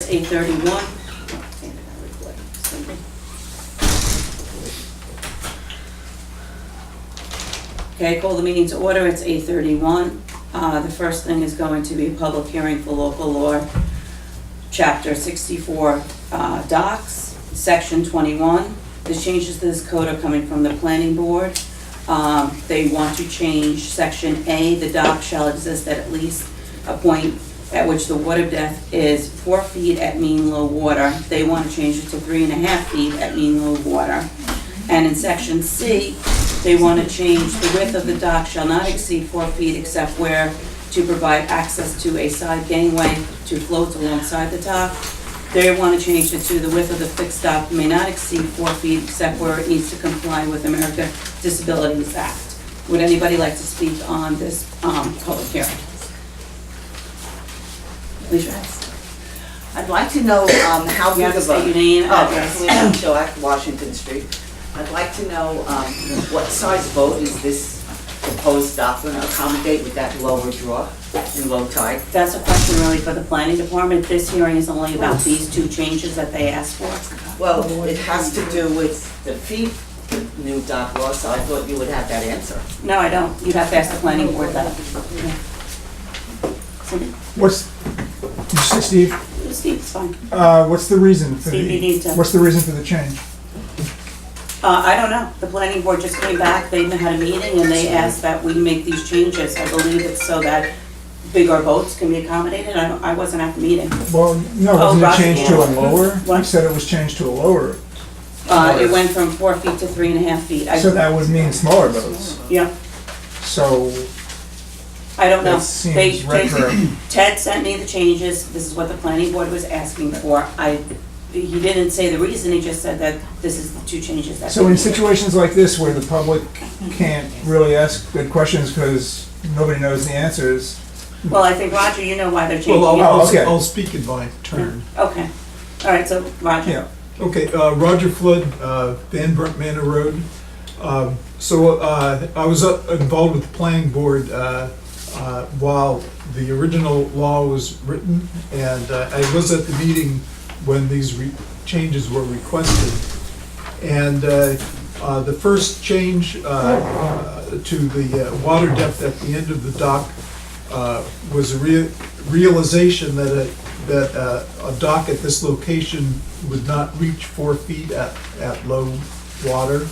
8:31. Okay, call the meeting to order. It's 8:31. The first thing is going to be a public hearing for local law, Chapter 64, docks, Section 21. The changes to this code are coming from the planning board. They want to change Section A, the dock shall exist at least a point at which the water depth is 4 feet at mean low water. They want to change it to 3.5 feet at mean low water. And in Section C, they want to change the width of the dock shall not exceed 4 feet except where to provide access to a side gangway to floats alongside the dock. They want to change it to the width of the fixed dock may not exceed 4 feet except where it needs to comply with America Disabilities Act. Would anybody like to speak on this public hearing? Please rise. I'd like to know how You big have to of state your a... name, Oh, address. Kathleen Shillak, Washington Street. I'd like to know what size boat is this proposed dock going to accommodate with that lower draw in low tide? That's a question really for the planning department. This hearing is only about these two changes that they asked for. Well, it has to do with the feet, the new dock law, so I thought you would have that answer. No, I don't. You'd have to ask the planning board that. What's, Steve, Steve, it's fine. what's the reason for Steve, you need to- what's the reason for the change? I don't know. The planning board just came back, they had a meeting, and they asked that we make these changes. I believe it's so that bigger boats can be accommodated. I wasn't at the meeting. Well, no, wasn't it Roger, changed to a lower? What? You said it was changed to a lower, It went from 4 feet to 3.5 feet. so that would mean smaller boats. Yeah, So I don't know. that seems retro. Ted sent me the changes. This is what the planning board was asking for. He didn't say the reason, he just said that this is the two changes that. So in situations like this where the public can't really ask good questions because nobody knows the answers. Well, I think, Roger, you know why they're changing Well, it. okay. I'll speak in my turn. Okay. All right, so Roger. Yeah. Okay, Roger Flood, Van Brunt Manor Road. I was involved with the planning board while the original law was written, and I was at the meeting when these changes were requested. And the first change to the water depth at the end of the dock was a realization that a dock at this location would not reach 4 feet at low water.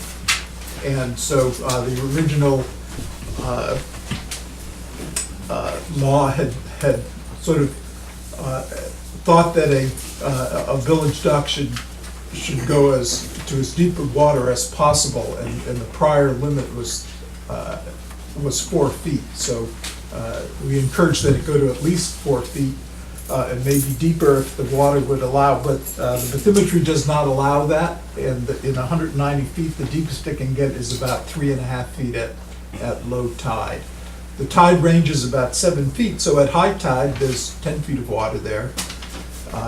And so the original law had sort of thought that a village dock should go to as deep of water as possible, and the prior limit was 4 feet. So we encourage that it go to at least 4 feet, and maybe deeper if the water would allow, but the bathymetry does not allow that, and in 190 feet, the deepest it can get is about 3.5 feet at low tide. The tide range is about 7 feet, so at high tide, there's 10 feet of water there.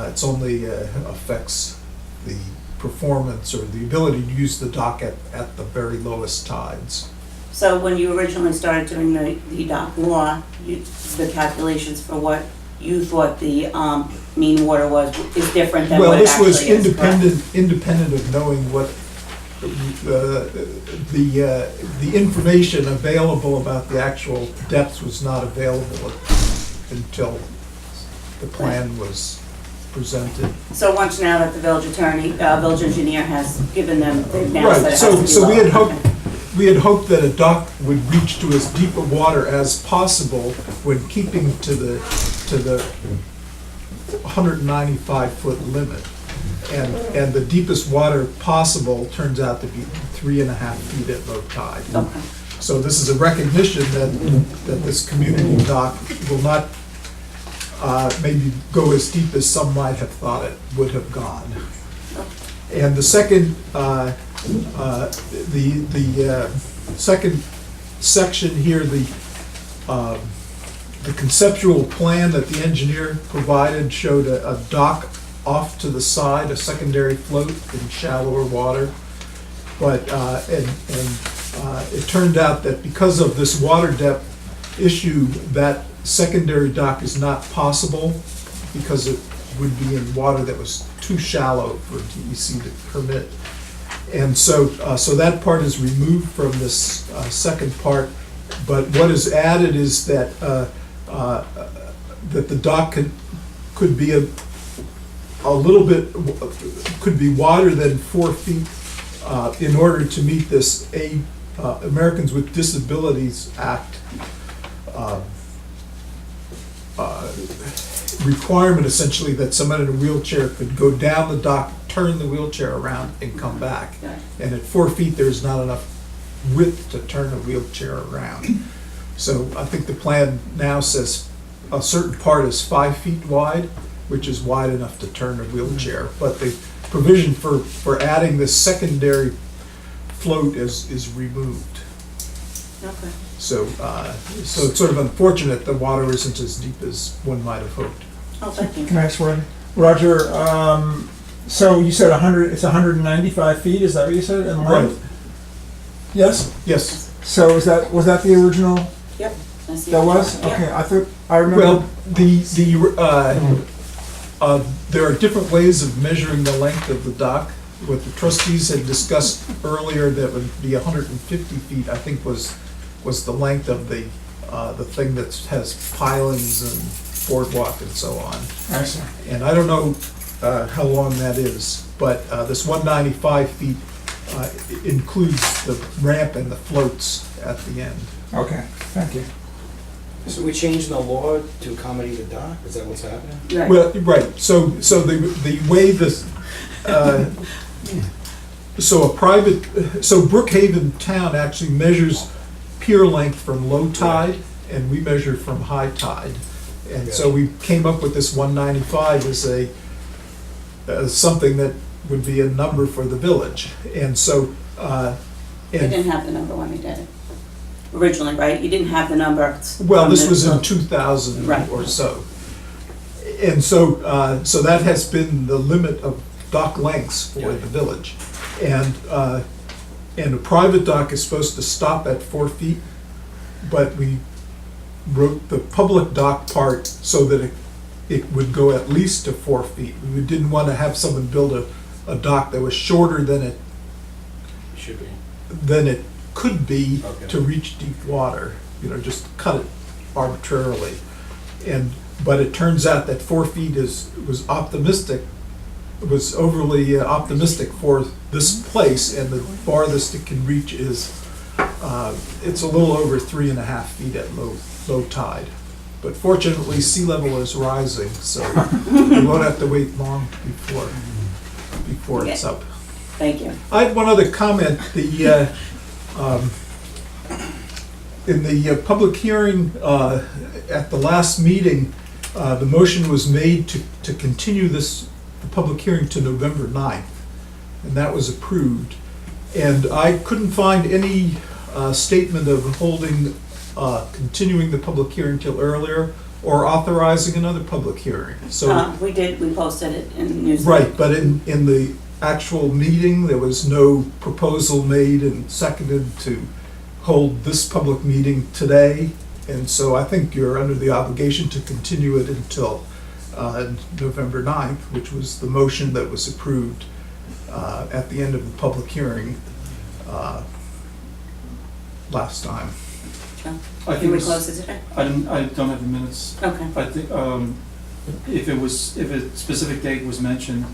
It's only affects the performance or the ability to use the dock at the very lowest tides. So when you originally started doing the dock law, the calculations for what you thought the mean water was is different than Well, what it this actually was is, correct? independent of knowing what the information available about the actual depths was not available until the plan was presented. So once now that the village attorney, village engineer has given them, they've now said it Right, has to be so we had lower. hoped that a dock would reach to as deep a water as possible when keeping to the 195-foot limit. And the deepest water possible turns out to be 3.5 feet at low tide. Okay. So this is a recognition that this community dock will not maybe go as deep as some might have thought it would have gone. And the second, second section here, the conceptual plan that the engineer provided showed a dock off to the side, a secondary float in shallower water. But it turned out that because of this water depth issue, that secondary dock is not possible because would be in water that was too shallow for DEC to permit. And so, so that part is removed from this second part, but what is added is that, that the dock could be a little bit, could be wider than 4 feet in order to meet this Americans with Disabilities Act requirement, essentially, that someone in a wheelchair could go down the dock, turn the wheelchair around, and come back. And at 4 feet, there's not enough width to turn a wheelchair around. So I think the plan now says a certain part is 5 feet wide, which is wide enough to turn a wheelchair. But the provision for adding this secondary float is removed. Okay. So, so it's sort of unfortunate the water isn't as deep as one might have hoped. Oh, thank you. Can I ask Roger, so you said 100, it's 195 feet, is that what you said, in length? Yes? Yes. So was that the original? Yep. I see That it. was? Yep. Okay, I thought, I remember. Well, there are different ways of measuring the length of the dock. What the trustees had discussed earlier, that would be 150 feet, I think was the length of the thing that has pilings and boardwalk and so on. I see. And I don't know how long that is, but this 195 feet includes the ramp and the floats at the end. Okay, thank you. So we changing the law to accommodate the dock? Is that what's happening? Right. Well, right, so the way this, so Brookhaven Town actually measures pier length from low tide, and we measure from high tide. And so we came up with this 195 as something that would be a number for the village. And so, You didn't have the number when we did it. Originally, right? You didn't have the number. well, from this the- was in 2000 Right. or so. And so, so that has been the limit of dock lengths for the village. And a private dock is supposed to stop at 4 feet, but we wrote the public dock part so that it would go at least to 4 feet. We didn't want to have someone build a dock that was shorter than it Should be. could be Okay. to reach deep water, just cut it arbitrarily. But it turns out that 4 feet was overly optimistic for this place, and the farthest it can reach is, it's a little over 3.5 feet at low tide. But fortunately, sea level is rising, so we won't have to wait long before it's up. Thank you. I had one other comment. In the public hearing at the last meeting, the motion was made to continue the public hearing to November 9th, and that was approved. And I couldn't find any statement of continuing the public hearing till earlier or authorizing another public hearing. So, We posted it in the newsletter. right, but in the actual meeting, there was no proposal made and seconded to hold this public meeting today. And so I think you're under the obligation to continue it until November 9th, which was the motion that was approved at the end of the public hearing last time. John, I Can think we it's- close it today? I don't have the minutes. Okay. I think, if a specific date was mentioned,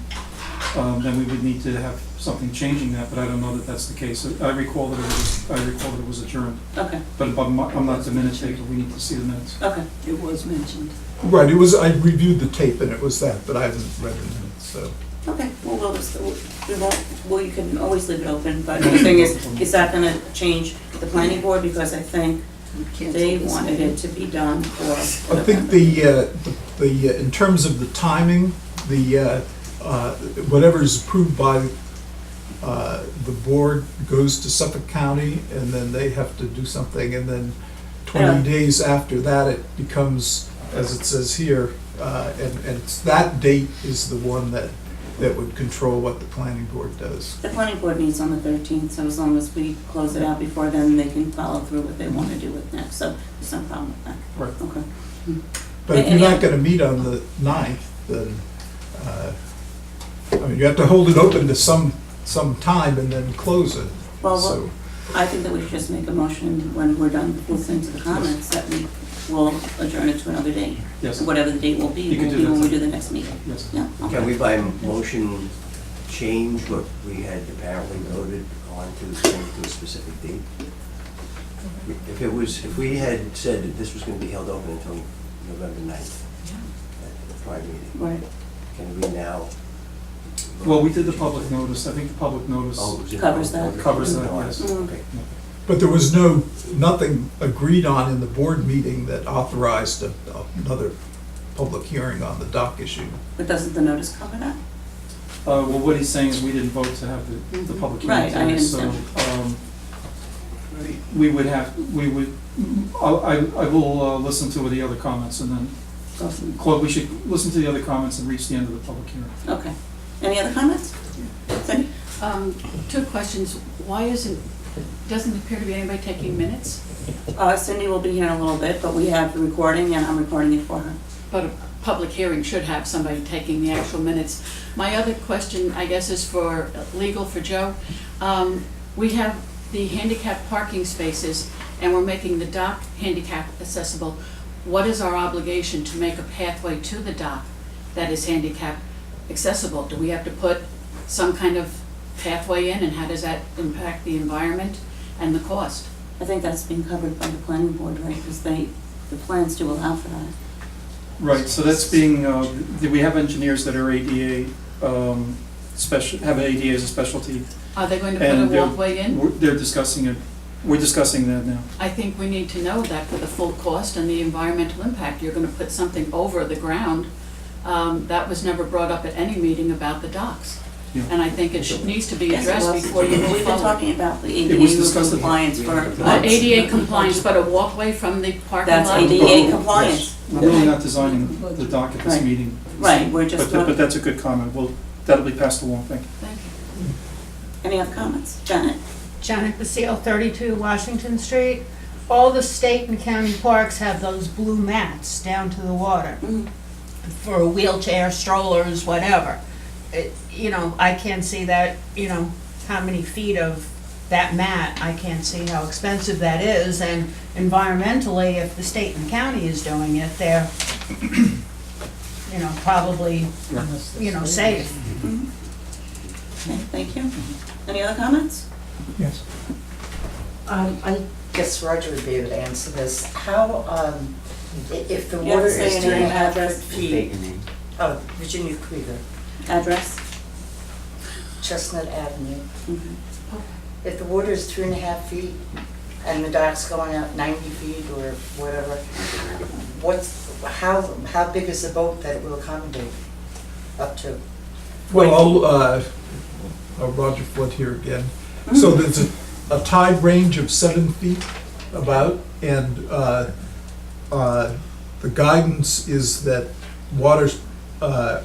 then we would need to have something changing that, but I don't know that that's the case. I recall that it was adjourned, Okay, but I'm not the minute taker, we need to see the minutes. okay. It was mentioned. Right, I reviewed the tape and it was that, but I haven't read the minutes, so. Okay, well, you can always leave it open, but the thing is that gonna change the planning board? Because I think We canceled they this wanted meeting. it to be done for I think November. in terms of the timing, whatever's approved by the board goes to Suffolk County, and then they have to do something, and then 20 days after that, it becomes, as it says here, and it's, that date is the one that would control what the planning board does. The planning board meets on the 13th, so as long as we close it out before then, they can follow through what they want to do with next, so there's no problem with that. Right. Okay. But if you're not gonna meet on the 9th, then I mean, you have to hold it open to some time and then close it, Well, so. I think that we should just make a motion when we're done listening to the comments that we will adjourn it to another date. Yes, Whatever the date will be, You can will do be that. when we do the next meeting. yes. Yeah, Can okay. we by motion change what we had apparently voted on to a specific date? If we had said that this was gonna be held open until November 9th, at the prior meeting, Right. can we now? Well, we did the public notice, I think the public notice, Oh, it was in Covers public that. notice? Covers that, No, I- yes. Okay. But there was nothing agreed on in the board meeting that authorized another public hearing on the dock issue. But doesn't the notice cover that? well, what he's saying is we didn't vote to have the public hearing. Right, I today, so, understand. we would, I will listen to the other comments and then, Go from- Claude, we should listen to the other comments and reach the end of the public hearing. Okay. Any other comments? Cindy? Two questions. Why doesn't appear to be anybody taking minutes? Cindy will be here in a little bit, but we have the recording and I'm recording it for her. But a public hearing should have somebody taking the actual minutes. My other question, I guess, is for legal for Joe. We have the handicap parking spaces and we're making the dock handicap accessible. What is our obligation to make a pathway to the dock that is handicap accessible? Do we have to put some kind of pathway in, and how does that impact the environment and the cost? I think that's being covered by the planning board, right? Because the plans do allow for that. Right, so that's being, we have engineers that are ADA, have ADA as a specialty. Are they going to put a And they're- walkway in? They're discussing it, we're discussing that now. I think we need to know that for the full cost and the environmental impact. You're gonna put something over the ground. That was never brought up at any meeting about the docks. Yeah. And I think it needs to be Yes, it addressed was. before you move We've been forward. talking about the It was ADA discussed at- compliance for. ADA compliance, but a walkway from the parking lot? That's ADA compliance. We're really not designing the dock at this Right. meeting. Right, we're just. But that's a good comment, that'll be passed along, thank you. Thank you. Any other comments? Janet? Janet Basile, 32 Washington Street. All the state and county parks have those blue mats down to the water Mhm. for wheelchair, strollers, whatever. I can't see that, how many feet of that mat, I can't see how expensive that is. And environmentally, if the state and county is doing it, they're, probably, safe. Mhm. Okay, thank you. Any other comments? Yes. I guess Roger would be able to answer this. How, if the You have water to say is your 3.5 name, address. feet. Oh, Virginia Krieger, Address? Chestnut Avenue. Mhm. If the water is 3.5 feet and the dock's going out 90 feet or whatever, how big is the boat that it will accommodate up to? Well, Roger Flood here again. So there's a tide range of 7 feet about, and the guidance is that water's, so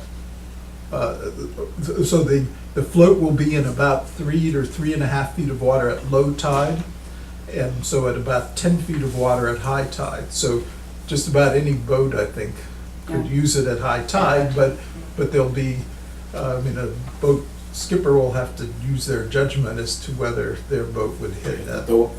the float will be in about 3 or 3.5 feet of water at low tide, and so at about 10 feet of water at high tide. So just about any boat, I think, could Yeah. use it at high tide, but there'll be, a boat skipper will have to use their judgment as to whether their boat would hit that. Low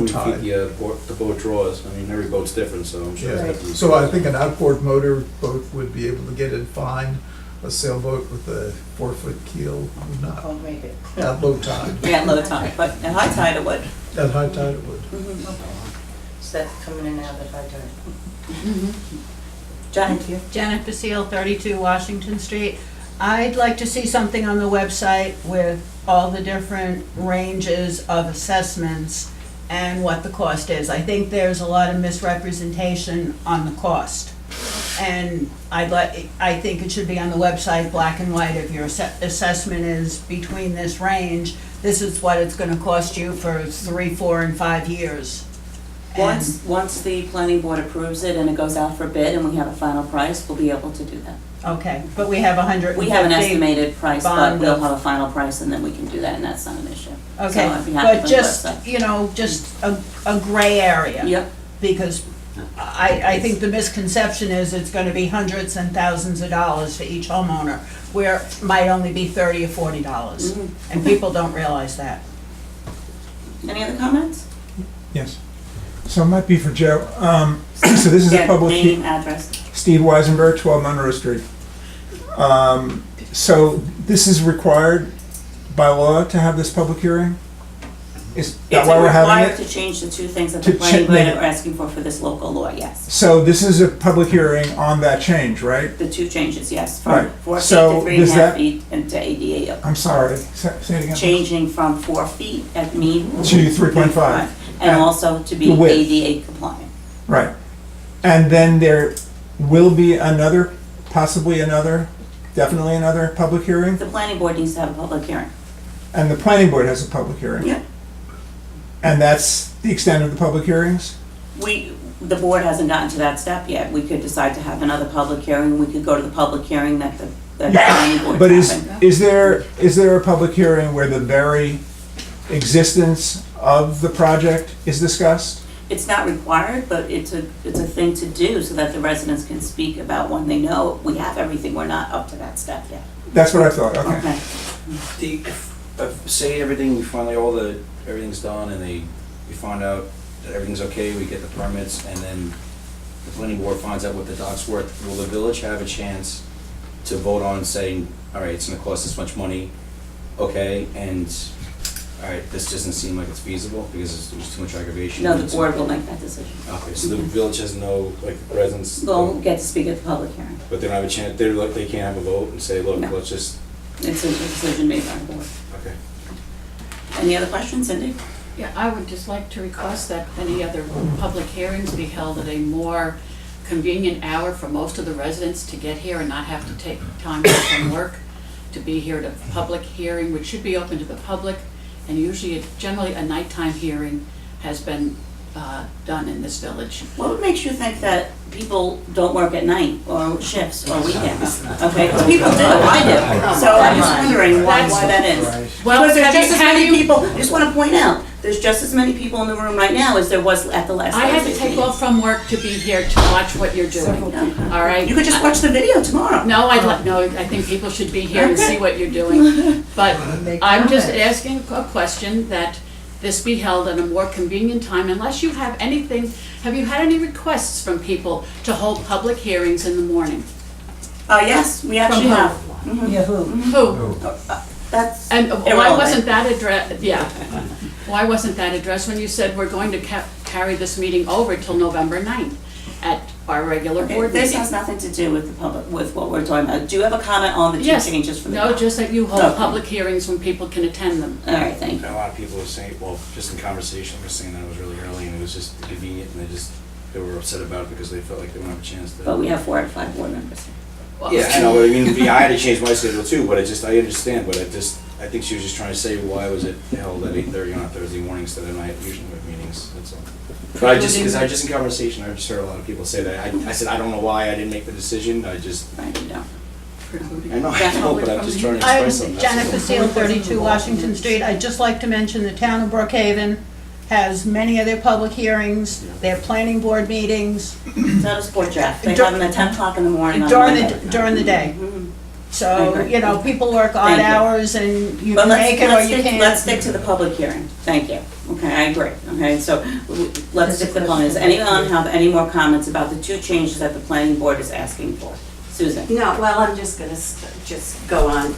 tide. The boat draws, I mean, every boat's different, so I'm sure. it's Yeah, different. so I think an outboard motor boat would be able to get in fine. A sailboat with a 4-foot keel would not, Won't make it. at low tide. Yeah, at low tide, but at high tide it would. At high tide it would. Is that coming in and out at high tide? Janet? Janet Basile, 32 Washington Street. I'd like to see something on the website with all the different ranges of assessments and what the cost is. I think there's a lot of misrepresentation on the cost. And I think it should be on the website, black and white. If your assessment is between this range, this is what it's gonna cost you for 3, 4, and 5 years. And- Once the planning board approves it and it goes out for bid and we have a final price, we'll be able to do that. Okay, but we have 150. We have an estimated price, but bond we'll of- have a final price and then we can do that and that's not an issue. Okay, So I'd be happy but with just, that. just a gray area. Yep, Because I think the misconception is it's gonna be hundreds and thousands of dollars for each homeowner, where it might only be $30 or $40. Mhm. And people don't realize that. Any other comments? Yes. So it might be for Joe. So this is a Yeah, public, name, address. Steve Weisenberg, 12 Monroe Street. So this is required by law to have this public hearing? Is that It's why we're having required it? to change the two things that the To planning board change- are asking for this local law, yes. So this is a public hearing on that change, right? The two changes, yes, Right. from 4 feet So to 3.5 does that- feet and to ADA. I'm sorry, say it again. Changing from 4 feet at mean. To 3.5. Right. And also to be The width. ADA compliant. Right. And then there will be another, possibly another, definitely another public hearing? The planning board needs to have a public hearing. And the planning board has a public hearing? Yeah. And that's the extent of the public hearings? The board hasn't gotten to that step yet. We could decide to have another public hearing. We could go to the public hearing that the planning board But is having. is there a public hearing where the very existence of the project is discussed? It's not required, but it's a thing to do so that the residents can speak about when they know we have everything. We're not up to that step yet. That's what I thought, okay. Okay. Say everything, finally everything's done and we find out that everything's okay, we get the permits, and then the planning board finds out what the dock's worth, will the village have a chance to vote on saying, all right, it's gonna cost this much money, okay, and, all right, this doesn't seem like it's feasible because there's too much aggravation? No, the board will make that decision. Okay, so the village has no, like, residents? They'll get to speak at the public hearing. But they don't have a chance, they're like, they can't have a vote and say, look, No. let's just, It's a decision made by the board. okay. Any other questions, Cindy? Yeah, I would just like to request that any other public hearings be held at a more convenient hour for most of the residents to get here and not have to take time off from work to be here at a public hearing, which should be open to the public. And usually, generally, a nighttime hearing has been done in this village. What makes you think that people don't work at night or shifts or weekends? Okay, 'cause people do, I do. So I'm just wondering why that is. Well, Because there's have just you- as have many you- people, I just want to point out, there's just as many people in the room right now as there was at the last I had to Thursday's take meeting. off from work to be here to watch what you're doing, all right? You could just watch the video tomorrow. No, I think people should be here and see what you're doing. But I'm just asking a question that this be held at a more convenient time, unless you have anything, have you had any requests from people to hold public hearings in the morning? Yes, we actually who? have. Who? That's And why irrelevant. wasn't that addressed, yeah. Why wasn't that addressed when you said we're going to carry this meeting over till November 9th at our regular Okay, board this meeting? has nothing to do with the public, with what we're talking about. Do you have a comment on the two Yes. changes for the? No, just that you hold Okay. public hearings when people can attend them. All right, thank you. A lot of people were saying, well, just in conversation, were saying that it was really early and it was just convenient and they were upset about it because they felt like they wouldn't have a chance to. But we have 4 out of 5 board members. Well, Yeah, I know, but I mean, I had to change my schedule too, but I understand, but I think she was just trying to say, why was it held at 8:30 on a Thursday morning instead of night, usually with meetings, that's all. But because in conversation, I just heard a lot of people say that, I said, I don't know why I didn't make the decision, Right, you don't. I know, but I'm just trying to I'm express something. that's Jennifer all. Seal, 32 Washington Street. I'd just like to mention the town of Brookhaven has many of their public hearings, their planning board meetings So does Port Jeff. They have them at 10 o'clock in the morning on during Monday. the day. Mhm. So, you know, people work odd Thank you. hours and you But can make it or you let's stick can't. to the public hearing. Thank you. Okay, I agree. Okay, so let's stick to the public. Does anyone have any more comments about the two changes that the planning board is asking for? Susan? No, well, I'm just gonna just go on,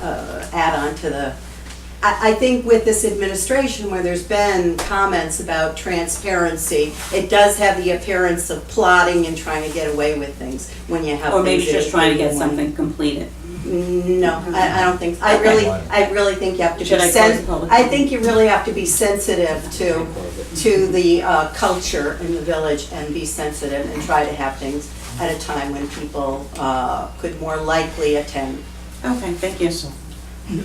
add on to the, I think with this administration, where there's been comments about transparency, it does have the appearance of plotting and trying to get away with things when you have. Or maybe things just that trying to get you- something completed? No, I don't think, I really think you have to be Should I close the public I hearing? think you really have to be sensitive to the culture in the village and be sensitive and try to have things at a time when people could more likely attend. Okay, thank you.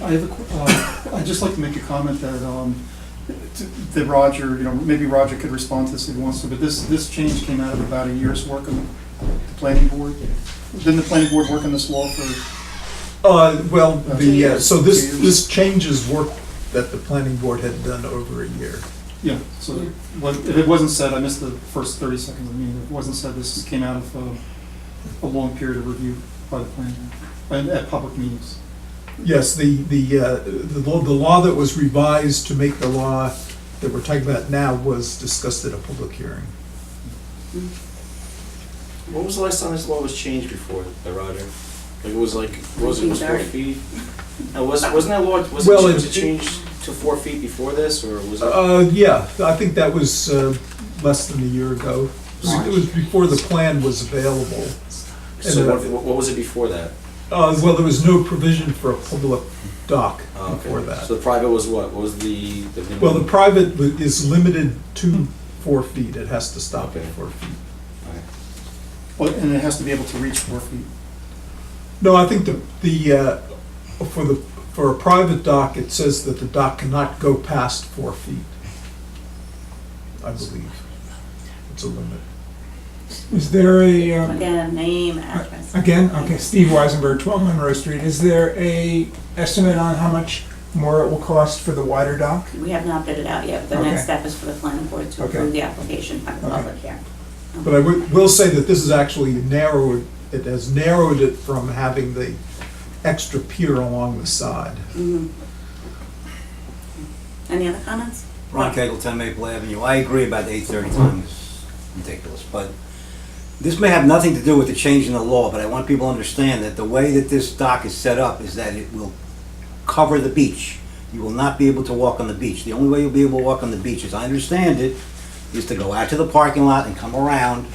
I have I'd just like to make a comment that Roger, maybe Roger could respond to this if he wants to, but this change came out of about a year's work on the planning board. Didn't the planning board work on this law for? Well, so 2 this, years. this changes work that the planning board had done over a year. Yeah, so if it wasn't said, I missed the first 30 seconds of the meeting, if it wasn't said, this came out of a long period of review by the planning board, and at public meetings. Yes, the law that was revised to make the law that we're talking about now was discussed at a public hearing. What was the last time this law was changed before, by Roger? Like, it was like, what was it, was 4 feet? Wasn't that law, Well, was it changed to 4 feet before this, or was it? Yeah, I think that was less than a year ago. It was before the plan was available. So what was it before that? Well, there was no provision for a public dock Oh, okay. before that. So the private was what? What was the? Well, the private is limited to 4 feet. It has to stop at Okay. 4 feet. Okay. Well, and it has to be able to reach 4 feet. No, I think for a private dock, it says that the dock cannot go past 4 feet. I believe. It's a limit. Is there a, Again, name, address. again, okay, Steve Weisenberg, 12 Monroe Street, is there a estimate on how much more it will cost for the wider dock? We have not bid it out yet. The Okay. next step is for the planning board to Okay. approve the application by the Okay. public hearing. But I will say that this is actually it has narrowed it from having the extra pier along the side. Mhm. Any other comments? Ron Cagle, 10 Maple Avenue. I agree about the 8:30 time, it's ridiculous, but this may have nothing to do with the change in the law, but I want people to understand that the way that this dock is set up is that it will cover the beach. You will not be able to walk on the beach. The only way you'll be able to walk on the beach, as I understand it, is to go out to the parking lot and come around,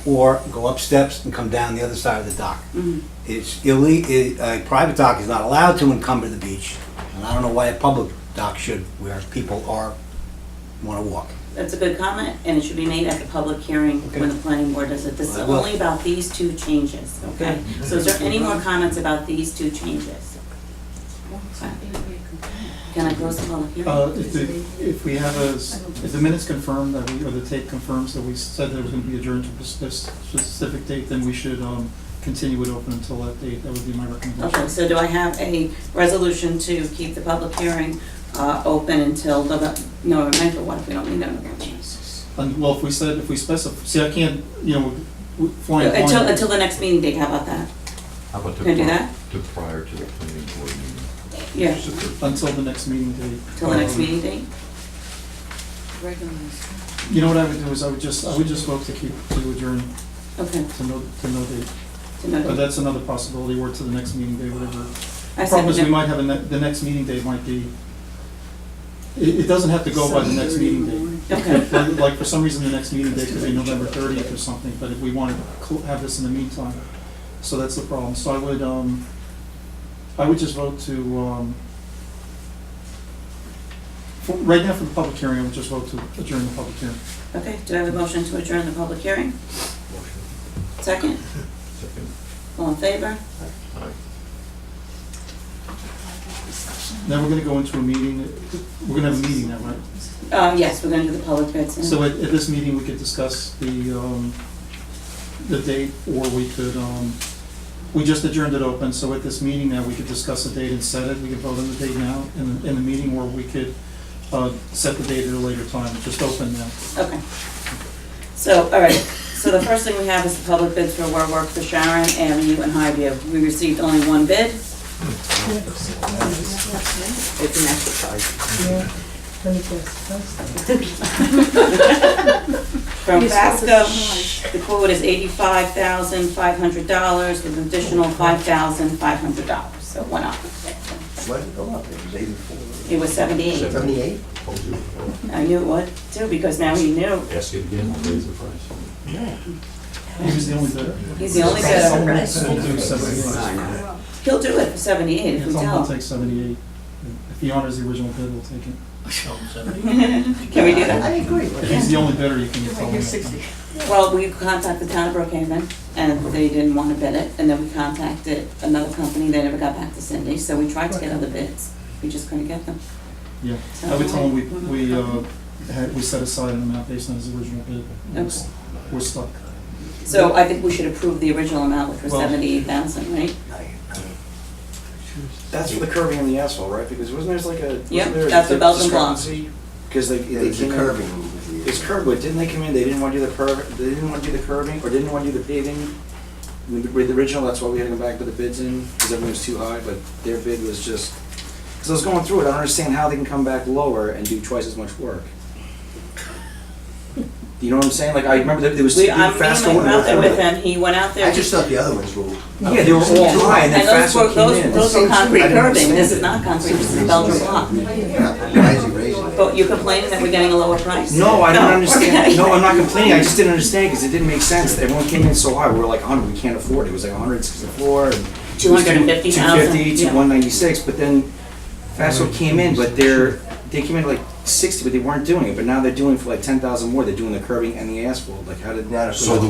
or go up steps and come down the other side of the dock. Mhm. It's illegal, a private dock is not allowed to encumber the beach, and I don't know why a public dock should, where people want to walk. That's a good comment, and it should be made at the public hearing when the planning board does it. This is I will. only about these two changes, okay? So is there any more comments about these two changes? Can I close the public hearing? If the minutes confirm that we, or the tape confirms that we said that it was going to be adjourned to a specific date, then we should continue it open until that date. That would be my recommendation. Okay, so do I have a resolution to keep the public hearing open until November 9th, or what if we don't meet on November 9th? And, well, if we specify, see, I can't, flying blind. Until the next meeting date, how about that? How about Can I do that? prior to the planning board meeting? Yeah, Until the next meeting date. till the next meeting date? You know what I would do is I would just vote to adjourn Okay. to no date. To know- But that's another possibility, or to the next meeting day, whatever. I The problem is we second might have, the next meeting date might be, it doesn't have to go by the next meeting date. it. Okay, Like, for some reason, the next meeting date could be November 30th or something, but if we want to have this in the meantime, so that's the problem. So I would just vote to, right now for the public hearing, I would just vote to adjourn the public hearing. okay, do I have a motion to adjourn the public hearing? Second? Second. All in favor? Aye. Now we're going to go into a meeting, we're going to have a meeting now, right? Yes, we're gonna do the public bids. and- So at this meeting, we could discuss the date, or we could, we just adjourned it open, so at this meeting now, we could discuss the date and set it. We could vote on the date now in the meeting, or we could set the date at a later time, just open now. Okay. So, all right, so the first thing we have is the public bids for work for Sharon Avenue and Highview. We received only one bid. It's an exercise. From Vasco, the quote is $85,500 with an additional $5,500, so it went up. Why did it go up? It was 84. It was 78. 78? I knew it would too, because now he knew. Ask it again, I'll raise the price. He was the only bidder. He's the only bidder. We'll do 78. He'll do it for 78 if we He'll tell him. take 78. If he honors the original bid, we'll take it. Can we do that? I agree. He's the only bidder, you can tell him. Well, we contacted the town of Brookhaven, and they didn't want to bid it, and then we contacted another company, they never got back to Cindy, so we tried to get other bids, we just couldn't get them. Yeah, I would tell him we set aside an amount based on his original bid. Okay. We're stuck. So I think we should approve the original amount, which was Well- 78,000, right? That's for the curbing and the asphalt, right? Because wasn't there like a... Yep, wasn't there a that's the Belgian block. discrepancy? Because they It's a came in... curving. It's curb, but didn't they come in, they didn't want to do the curbing, or didn't want to do the paving? we read the original, that's why we had to go back with the bids in, because everything was too high, but their bid was just, because I was going through it, I don't understand how they can come back lower and do twice as much work. You know what I'm saying? Like, I remember that there was two I'm faster went out there with ones. him, he went out there. I just thought the other ones were. Yeah, they were all high, and then And those faster were, came in. those were concrete I didn't curbing, understand this it. is not concrete, this is Belgian block. Why is he raising it? But you're complaining that we're getting a lower price? No, I don't understand. okay. No, I'm not complaining. I just didn't understand because it didn't make sense. Everyone came in so high. We were like 100. We can't afford it. It was like 164 and 250,000, 250 to yeah. 196. But then Fastwell came in, but they came in like 60, but they weren't doing it. But now they're doing for like 10,000 more. They're doing the curbing and the asphalt. Like how did? Now, So the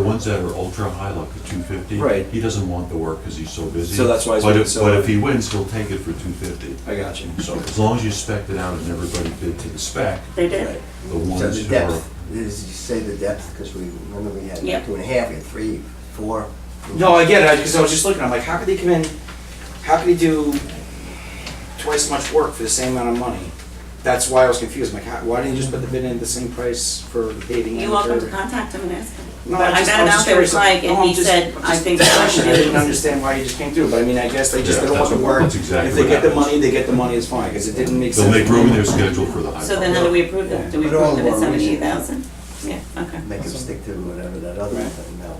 ones that are ultra high, like the 250. Right. He doesn't want the work because he's so busy. So that's why he's But doing if, so- but if he wins, he'll take it for 250. I got you. So as long as you spec'd it out and everybody bid to the spec, They did. Right. the So ones the who are. depth, did you say the depth, because we, remember we had Yep. 2.5, we had 3, 4. No, I get it because I was just looking. I'm like, how could they come in? How could they do twice as much work for the same amount of money? That's why I was confused. I'm like, why didn't you just put the bid in the same price for the paving and You're the welcome to curbing? contact him and ask him. No, But I got him out there with Mike and he said, I think. I didn't understand why he just came through, but I mean, I guess they just Yeah, don't want the that's work. that's exactly If they what get the happens. money, they get the money, it's fine, because it didn't make sense. They'll make room in their schedule for the high. So then how do we approve that? Do we But all approve it at the more reason. 78,000? Yeah, okay. Make them stick to whatever that other Right. thing now was.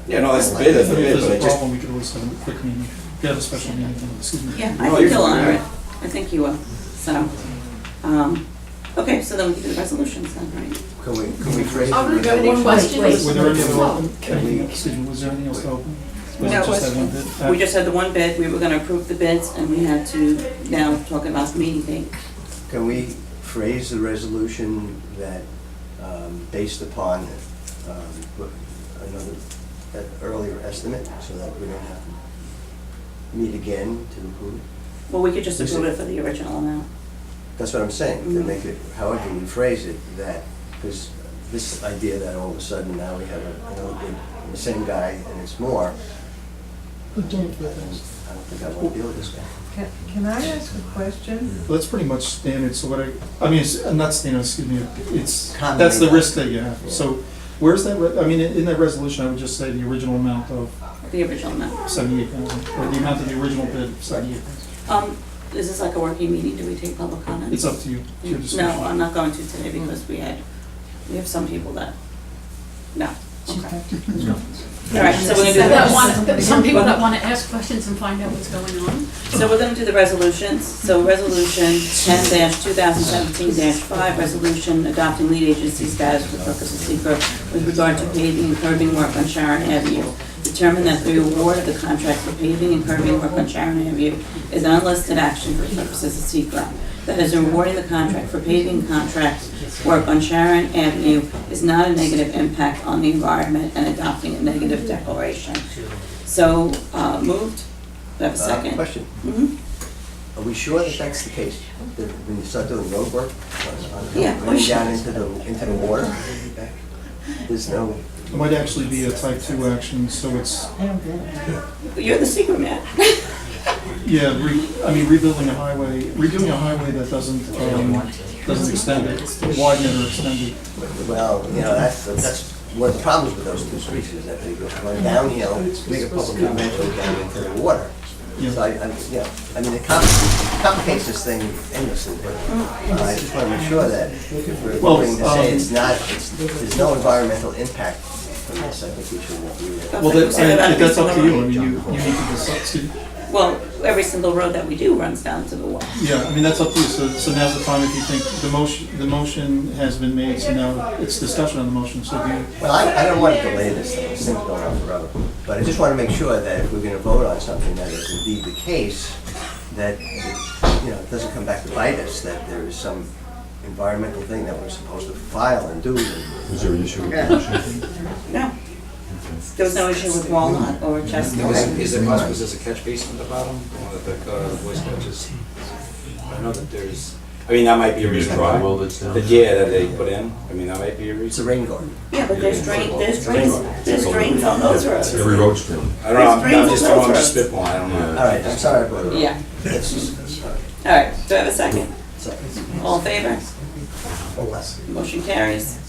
Yeah, no, that's the bid, that's the If bid, there's but a it just, problem, we could always have a quick meeting, we have a special meeting, excuse me. Yeah, I No, think you're he'll fine. honor it. I think he will, so, okay, so then we can do the resolutions then, right? Can we phrase it? Are there any questions? Were there any other open, Can we- excuse me, was there anything else to open? Was it No, just that one bid? We just had the one bid, we were gonna approve the bids, and we had to now talk about the meeting date. Can we phrase the resolution that, based upon another, that earlier estimate, so that we don't have to meet again to approve it? Well, we could just approve it for the original amount. That's what I'm saying, to Mhm. make it, however we phrase it, that, because this idea that all of a sudden now we have another bid, from the same guy, and it's more, I don't think I want to deal with this guy. Can I ask a question? Well, that's pretty much standard, so what I mean, it's not standard, excuse me, it's, Common that's the layout. risk that you have. So where's that, I mean, in that resolution, I would just say the original amount of The original amount. 78,000, or the amount of the original bid, 78,000. Is this like a working meeting, do we take public comment? It's up to you, it's your No, discussion. I'm not going to today because we have some people that, no, okay. All right, so we're gonna do So that the, want, some people that want to ask questions and find out what's going on. so we're gonna do the resolutions. So resolution 10-2017-5, resolution adopting lead agency status for purpose of secret with regard to paving and curbing work on Sharon Avenue. Determine that the award of the contract for paving and curbing work on Sharon Avenue is an unlisted action for purposes of secret. That is, awarding the contract for paving contract work on Sharon Avenue is not a negative impact on the environment and adopting a negative declaration. So, moved. Do I have a second? Question, Mhm. are we sure that that's the case? That when you start doing road work, Yeah, going down into the water? There's no, It might actually be a type 2 action, so it's, You're the secret man. yeah, I mean, rebuilding a highway that doesn't extend it, widen it or extend it. well, you know, that's one of the problems with those two streets is that they go run downhill, make a public convention down into the water. Yeah. So I mean, it complicates this thing endlessly, but I just want to make sure that if we're Well, going to say there's no environmental impact from this, I think we should review it. Well, that's up to you, I mean, you need to decide, excuse me. Well, every single road that we do runs down to the water. Yeah, I mean, that's up to you, so now's the time if you think the motion has been made, so now it's discussion on the motion, so do you, Well, I don't want to delay this thing, this thing's going on forever, but I just want to make sure that if we're going to vote on something that is indeed the case, that, you know, it doesn't come back to bite us, that there is some environmental thing that we're supposed to file and do. Is there an issue with the motion? No. There was no issue with Walnut or Chestnut. is it possible, is there a catch basin at the bottom, one of the voice catches? I know that there's, I mean, that might be a Maybe a reason dry why. well that's down That, there? yeah, that they put in, I mean, that might be a It's a reason. rain garden. Yeah, but there's drains on those roads. Every road stream. I don't know, I'm There's just drains on throwing those just spitballing, I don't know. All right, I'm sorry, I brought it up. Yeah. It's just, All right, do I have a second? sorry. All in favor? Or less. Motion carries.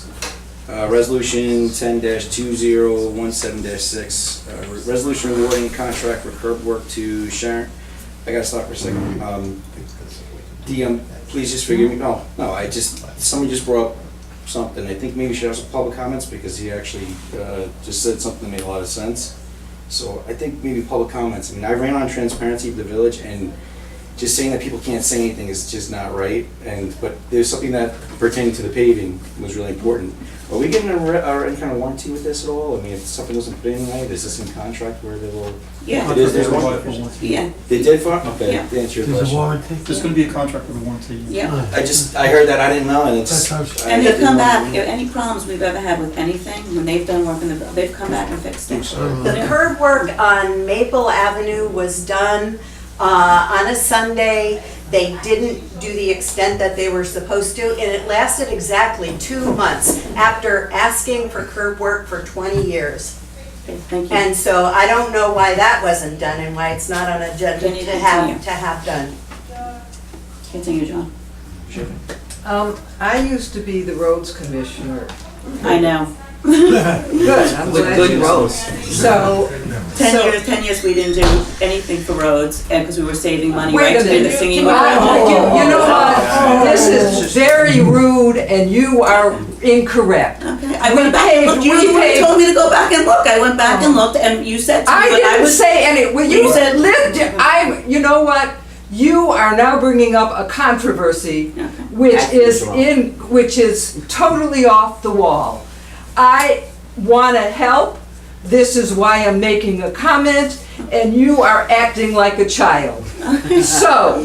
Resolution 10-2017-6, resolution awarding a contract for curb work to Sharon. I gotta stop for a second. Please just forgive me. No, somebody just brought up something. I think maybe we should have some public comments because he actually just said something that made a lot of sense. So I think maybe public comments. I mean, I ran on transparency of the village, and just saying that people can't say anything is just not right. But there's something that pertaining to the paving was really important. Are we getting any kind of warranty with this at all? I mean, if something wasn't put in right, is this in contract where they will? Yeah. It is, there's one. Yeah, They did for? Okay, Yeah. to answer your question. There's gonna be a contract with a warranty. yeah. I heard that, I didn't know, and it's. And they've come back, any problems we've ever had with anything, when they've done work in the, they've come back and fixed it. The curb work on Maple Avenue was done on a Sunday. They didn't do the extent that they were supposed to, and it lasted exactly 2 months after asking for curb work for 20 years. Okay, thank you. And so I don't know why that wasn't done and why it's not on agenda Can you to continue? have done. Continue, John. I used to be the roads commissioner. I know. Good, I'm With glad good you. roads. So, 10 years we didn't do anything for roads, and because we were saving money, Wait right, a to do the minute. singing. you know what? This is very rude and you are incorrect. Okay, I went back and looked, you told me to go back and look, I went back and looked, and you said to me, I but I didn't was. say any, well, You you said- lived, you know what? You are now bringing up a controversy Okay. which is totally off the wall. I wanna help, this is why I'm making a comment, and you are acting like a child. So,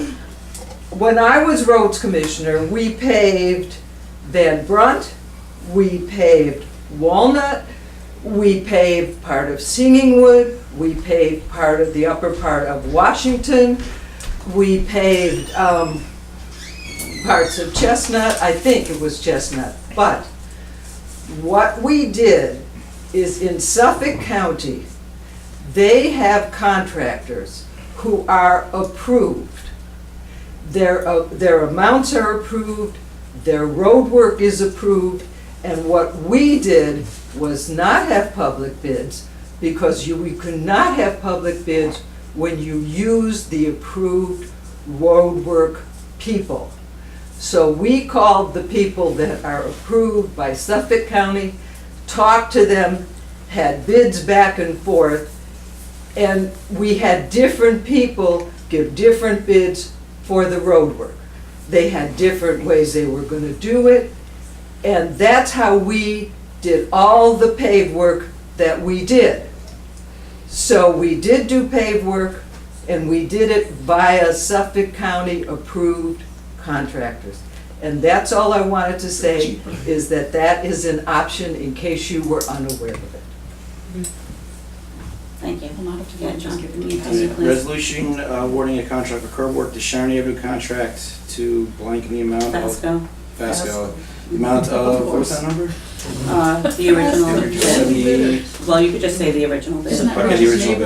when I was roads commissioner, we paved Van Brunt, we paved Walnut, we paved part of Singingwood, we paved part of the upper part of Washington, we paved parts of Chestnut, I think it was Chestnut. But what we did is in Suffolk County, they have contractors who are approved. Their amounts are approved, their road work is approved, and what we did was not have public bids, because we could not have public bids when you use the approved road work people. So we called the people that are approved by Suffolk County, talked to them, had bids back and forth, and we had different people give different bids for the road work. They had different ways they were gonna do it, and that's how we did all the pave work that we did. So we did do pave work, and we did it via Suffolk County approved contractors. And that's all I wanted to say, is that that is an option in case you were unaware of it. Thank you. Well, not up to Yeah, them, John, just give can it you to continue, please? Resolution awarding a contract for curb work to Sharon Avenue contract to blank the amount of. Vasco, Vasco. The amount of, what was that number? the original bid. 78. Well, you could just say the original bid. Isn't that Okay, the original bid.